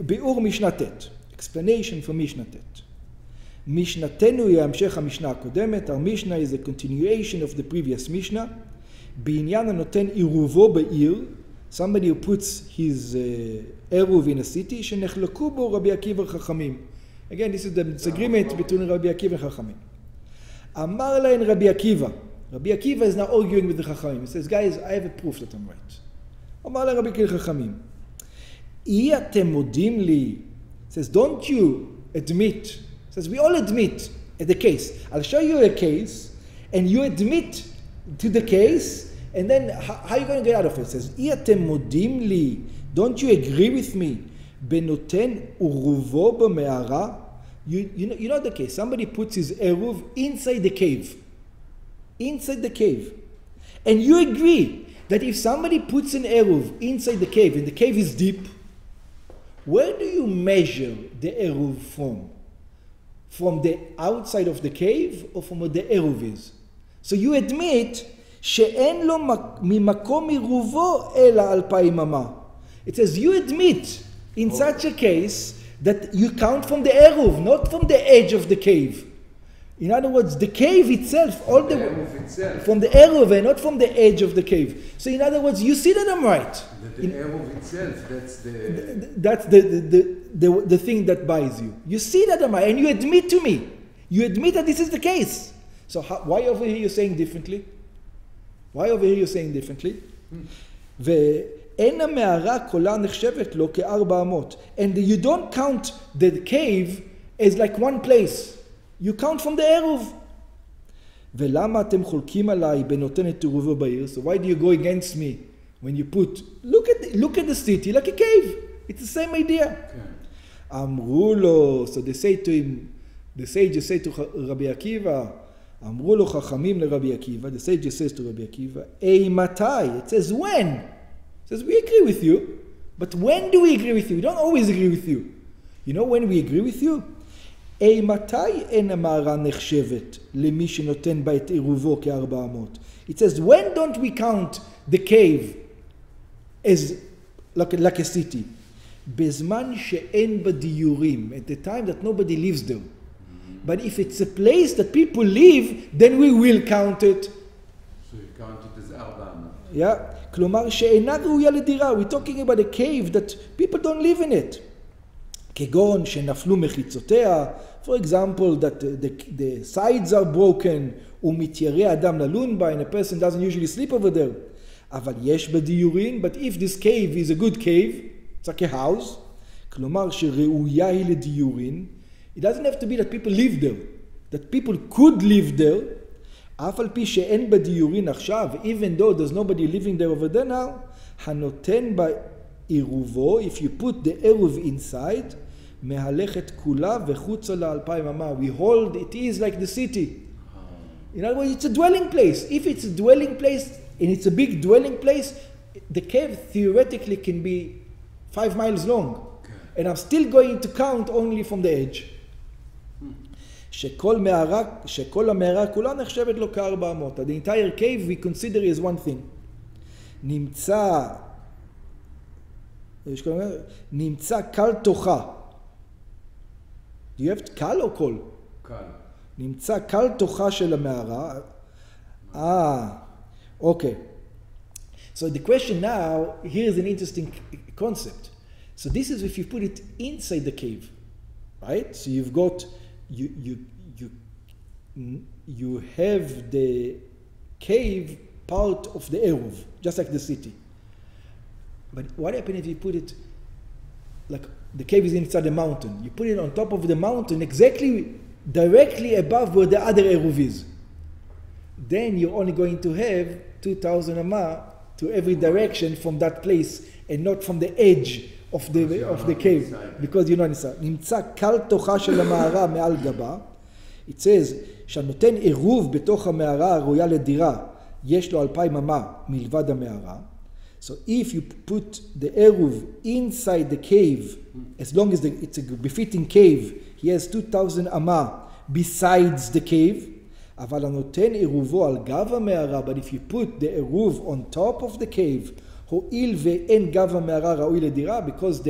ביאור משנה ט', explanation for משנה ט'. משנתנו היא המשך המשנה הקודמת, our משנה is a continuation of the previous משנה, בעניין הנותן עירובו בעיר, somebody who puts his עירוב in a city, שנחלקו בו רבי עקיבא וחכמים. Again, this is the disagreement between רבי עקיבא וחכמים. אמר להן רבי עקיבא, רבי עקיבא is now arguing with the חכמים. He says, guys, I have a proof that I'm right. אמר להן רבי עקיבא וחכמים, אי אתם מודים לי, he says, don't you admit, he says, we all admit at the case. I'll show you a case, and you admit to the case, and then how are you going to get out of it? It says, אי אתם מודים לי, don't you agree with me, בנותן עירובו במערה? You know the case. Somebody puts his eruv inside the cave. Inside the cave. And you agree that if somebody puts an eruv inside the cave, and the cave is deep, where do you measure the eruv from? From the outside of the cave or from where the eruv is? So you admit שאין לו ממקום עירובו אלא 2,000 אמה. It says you admit in such a case that you count from the eruv, not from the edge of the cave. In other words, the cave itself, all the from the eruv and not from the edge of the cave. So in other words, you see that I'm right. The eruv itself, that's the thing that buys you. You see that I'm right, and you admit to me. You admit that this is the case. So why over here you're saying differently? Why over here you're saying differently? ואין המערה כולה נחשבת לו כ400. And you don't count the cave as like one place. You count from the eruv. ולמה אתם חולקים עליי בנותן את עירובו בעיר? So why do you go against me when you put, look at the city like a cave. It's the same idea. אמרו לו, so they say to him, the sages say to Rabbi Akiva, אמרו לו חכמים לרבי עקיבא, the sage says to Rabbi Akiva, מתי? It says when? It says we agree with you, but when do we agree with you? We don't always agree with you. You know when we agree with you? מתי אין המערה נחשבת למי שנותן בה את עירובו כ400? It says when don't we count the cave as like a city? בזמן שאין בה דיורים, at the time that nobody lives there. But if it's a place that people live, then we will count it. So you count it as 400. Yeah. כלומר שאינה ראויה לדירה. We're talking about a cave that people don't live in it. כגון שנפלו מחיצותיה, for example, that the sides are broken, ומתיירא אדם ללון בה, and a person doesn't usually sleep over there. אבל יש בה דיורים, but if this cave is a good cave, it's like a house, כלומר שראויה היא לדיורים, it doesn't have to be that people live there, that people could live there, אף על פי שאין בה דיורין עכשיו, even though there's nobody living there over there now, הנותן בה עירובו, if you put the עירוב inside, מהלכת כולה וחוצה ל2,000 אמה. We hold it is like the city. In other words, it's a dwelling place. If it's a dwelling place, and it's a big dwelling place, the cave theoretically can be 5 miles long. And I'm still going to count only from the edge. שכל המערה כולה נחשבת לו כ400. The entire cave we consider is one thing. נמצא קל תוכה. Do you have קל או קול? קל. נמצא קל תוכה של המערה. Okay. So the question now, here is an interesting concept. So this is if you put it inside the cave, right? So you've got, you have the cave part of the eruv, just like the city. But what happens if you put it, like the cave is inside the mountain, you put it on top of the mountain, exactly directly above where the other eruv is. Then you're only going to have 2,000 amma to every direction from that place, and not from the edge of the cave, because you're not inside. נמצא קל תוכה של המערה מעל גבה. It says, שהנותן עירוב בתוך המערה הראויה לדירה, יש לו 2,000 אמה מלבד המערה. So if you put the עירוב inside the cave, as long as it's a befitting cave, he has 2,000 אמה besides the cave. אבל הנותן עירובו על גב המערה, but if you put the עירוב on top of the cave, הואיל ואין גב המערה ראוי לדירה, because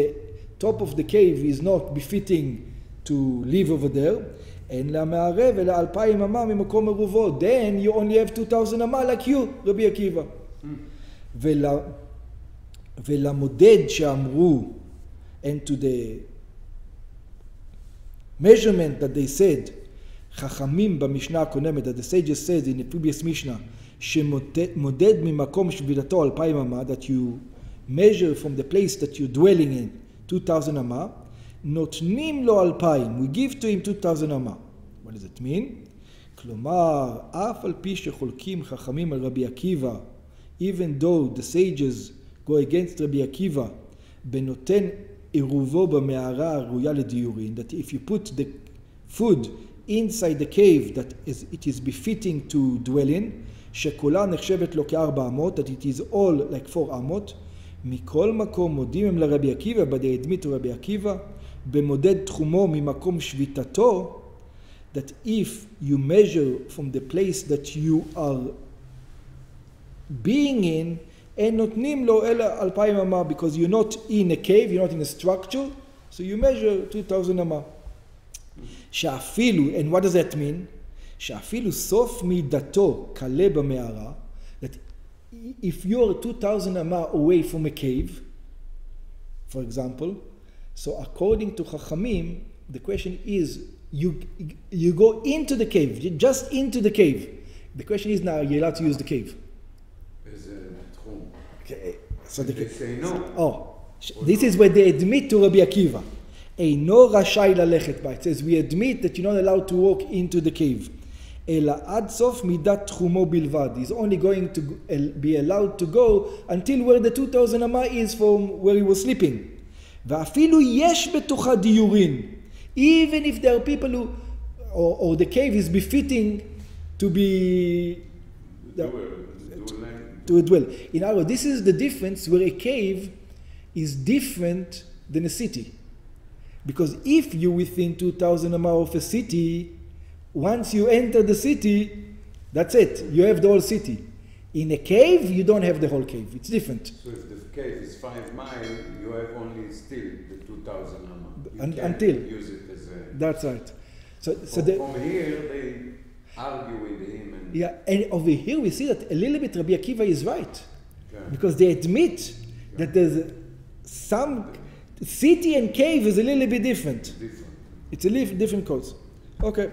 top of the cave is not befitting to live over there, אין למערב אלא 2,000 אמה ממקום מרובו. Then you only have 2,000 אמה like you, רבי עקיבא. ולמודד שאמרו, and to the measurement that they said, חכמים במשנה הקודמת, that the sages said in the previous משנה, שמודד ממקום שבילתו 2,000 אמה, that you measure from the place that you're dwelling in 2,000 אמה, נותנים לו 2,000, we give to him 2,000 אמה. What does it mean? כלומר, אף על פי שחולקים חכמים על רבי עקיבא, even though the sages go against רבי עקיבא, בנותן עירובו במערה הראויה לדיורין, that if you put the food inside the cave that it is befitting to dwell in, שכולה נחשבת לו כ4 אמות, that it is all like 4 אמות, מכל מקום מודים הם לרבי עקיבא, בדי הדמיתו רבי עקיבא, במודד תחומו ממקום שביתתו, that if you measure from the place that you are being in, אין נותנים לו אלא 2,000 אמה, because you're not in a cave, you're not in a structure, so you measure 2,000 אמה. שאפילו, and what does that mean? שאפילו סוף מידתו קלה במערה, that if you're 2,000 אמה away from a cave, for example, so according to Chachamim, the question is, you go into the cave, just into the cave. The question is now, you're allowed to use the cave. Okay, so they say no. Oh, this is where they admit to Rabbi Akiva. אינו רשאי ללכת בה. It says, we admit that you're not allowed to walk into the cave. אלא עד סוף מידת תחומו בלבד. He's only going to be allowed to go until where the 2,000 אמה is from where he was sleeping. ואפילו יש בתוכה דיורין. Even if there are people who, or the cave is befitting to be, to dwell. In other words, this is the difference where a cave is different than a city. Because if you're within 2,000 amas of a city, once you enter the city, that's it. You have the whole city. In a cave, you don't have the whole cave. It's different. So if the cave is 5 miles, you have only still the 2,000 amas. You until can't use it as a... That's right. So from here, they argue with him. And yeah, and over here we see that a little bit Rabbi Akiva is right. Okay. Because they admit that there's some... City and cave is a little bit different. It's a little different cause. Okay.